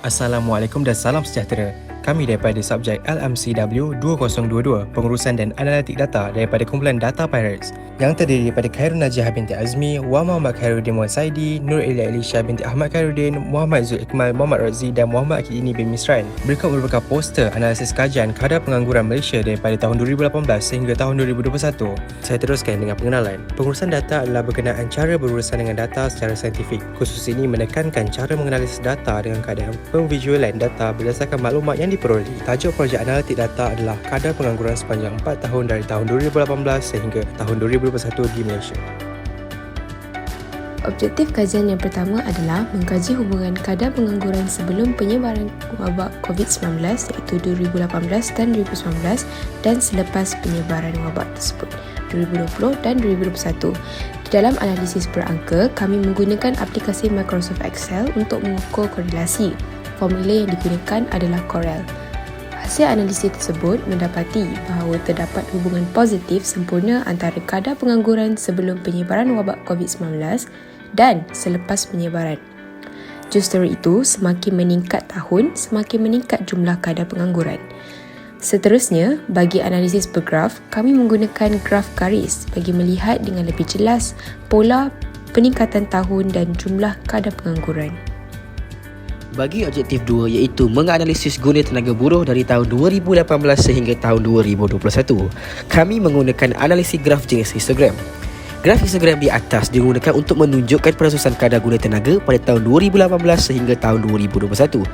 Assalamualaikum dan salam sejahtera. Kami daripada subjek LMCW 2022, Pengurusan dan Analitik Data daripada kumpulan Data Pirates yang terdiri daripada Khairul Najiah binti Azmi, Wan Muhammad Khairuddin Wan Saidi, Nur Elia Elisha binti Ahmad Khairuddin, Muhammad Zul Ikmal, Muhammad Razi dan Muhammad Akidini bin Misran. Berikut merupakan poster analisis kajian kadar pengangguran Malaysia daripada tahun 2018 sehingga tahun 2021. Saya teruskan dengan pengenalan. Pengurusan data adalah berkenaan cara berurusan dengan data secara saintifik. Khusus ini menekankan cara menganalisis data dengan keadaan pemvisualan data berdasarkan maklumat yang diperoleh. Tajuk projek analitik data adalah kadar pengangguran sepanjang 4 tahun dari tahun 2018 sehingga tahun 2021 di Malaysia. Objektif kajian yang pertama adalah mengkaji hubungan kadar pengangguran sebelum penyebaran wabak COVID-19 iaitu 2018 dan 2019 dan selepas penyebaran wabak tersebut 2020 dan 2021. Di dalam analisis berangka, kami menggunakan aplikasi Microsoft Excel untuk mengukur korelasi. Formula yang digunakan adalah Corel. Hasil analisis tersebut mendapati bahawa terdapat hubungan positif sempurna antara kadar pengangguran sebelum penyebaran wabak COVID-19 dan selepas penyebaran. Justru itu, semakin meningkat tahun, semakin meningkat jumlah kadar pengangguran. Seterusnya, bagi analisis bergraf, kami menggunakan graf garis bagi melihat dengan lebih jelas pola peningkatan tahun dan jumlah kadar pengangguran. Bagi objektif 2 iaitu menganalisis guna tenaga buruh dari tahun 2018 sehingga tahun 2021, kami menggunakan analisis graf jenis histogram. Graf histogram di atas digunakan untuk menunjukkan perasusan kadar guna tenaga pada tahun 2018 sehingga tahun 2021.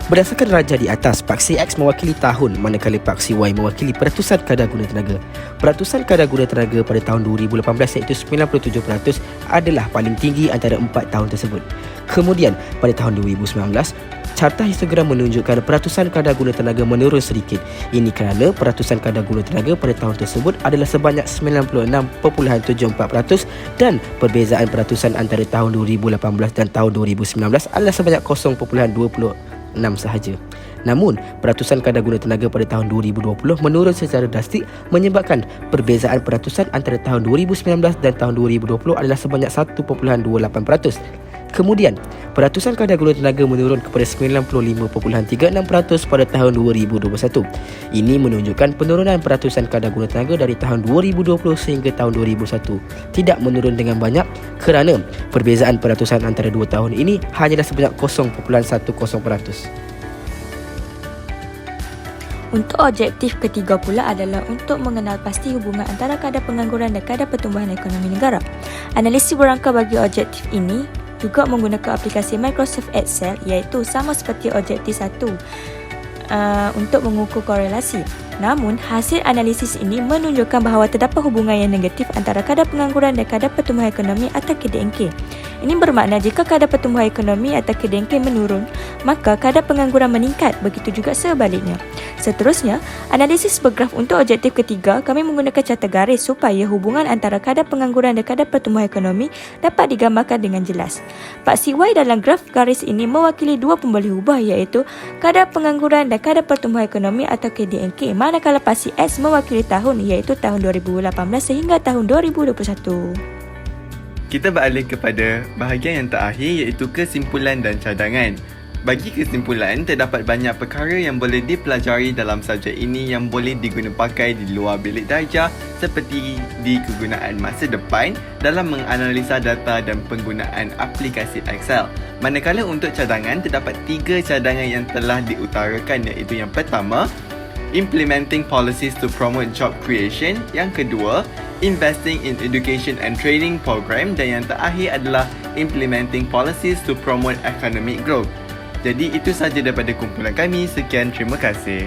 Berdasarkan raja di atas, paksi X mewakili tahun manakala paksi Y mewakili peratusan kadar guna tenaga. Peratusan kadar guna tenaga pada tahun 2018 iaitu 97% adalah paling tinggi antara 4 tahun tersebut. Kemudian, pada tahun 2019, carta histogram menunjukkan peratusan kadar guna tenaga menurun sedikit. Ini kerana peratusan kadar guna tenaga pada tahun tersebut adalah sebanyak 96.74% dan perbezaan peratusan antara tahun 2018 dan tahun 2019 adalah sebanyak 0.26 sahaja. Namun, peratusan kadar guna tenaga pada tahun 2020 menurun secara drastik menyebabkan perbezaan peratusan antara tahun 2019 dan tahun 2020 adalah sebanyak 1.28%. Kemudian, peratusan kadar guna tenaga menurun kepada 95.36% pada tahun 2021. Ini menunjukkan penurunan peratusan kadar guna tenaga dari tahun 2020 sehingga tahun 2021 tidak menurun dengan banyak kerana perbezaan peratusan antara 2 tahun ini hanyalah sebanyak 0.10%. Untuk objektif ketiga pula adalah untuk mengenal pasti hubungan antara kadar pengangguran dan kadar pertumbuhan ekonomi negara. Analisis berangka bagi objektif ini juga menggunakan aplikasi Microsoft Excel iaitu sama seperti objektif 1 untuk mengukur korelasi. Namun, hasil analisis ini menunjukkan bahawa terdapat hubungan yang negatif antara kadar pengangguran dan kadar pertumbuhan ekonomi atau KDNK. Ini bermakna jika kadar pertumbuhan ekonomi atau KDNK menurun, maka kadar pengangguran meningkat, begitu juga sebaliknya. Seterusnya, analisis bergraf untuk objektif ketiga, kami menggunakan carta garis supaya hubungan antara kadar pengangguran dan kadar pertumbuhan ekonomi dapat digambarkan dengan jelas. Paksi Y dalam graf garis ini mewakili dua pemboleh ubah iaitu kadar pengangguran dan kadar pertumbuhan ekonomi atau KDNK, manakala paksi X mewakili tahun iaitu tahun 2018 sehingga tahun 2021. Kita beralih kepada bahagian yang terakhir iaitu kesimpulan dan cadangan. Bagi kesimpulan, terdapat banyak perkara yang boleh dipelajari dalam subjek ini yang boleh diguna pakai di luar bilik darjah seperti di kegunaan masa depan dalam menganalisa data dan penggunaan aplikasi Excel. Manakala untuk cadangan, terdapat 3 cadangan yang telah diutarakan iaitu yang pertama, implementing policies to promote job creation. Yang kedua, investing in education and training program. Dan yang terakhir adalah implementing policies to promote economic growth. Jadi itu sahaja daripada kumpulan kami. Sekian, terima kasih.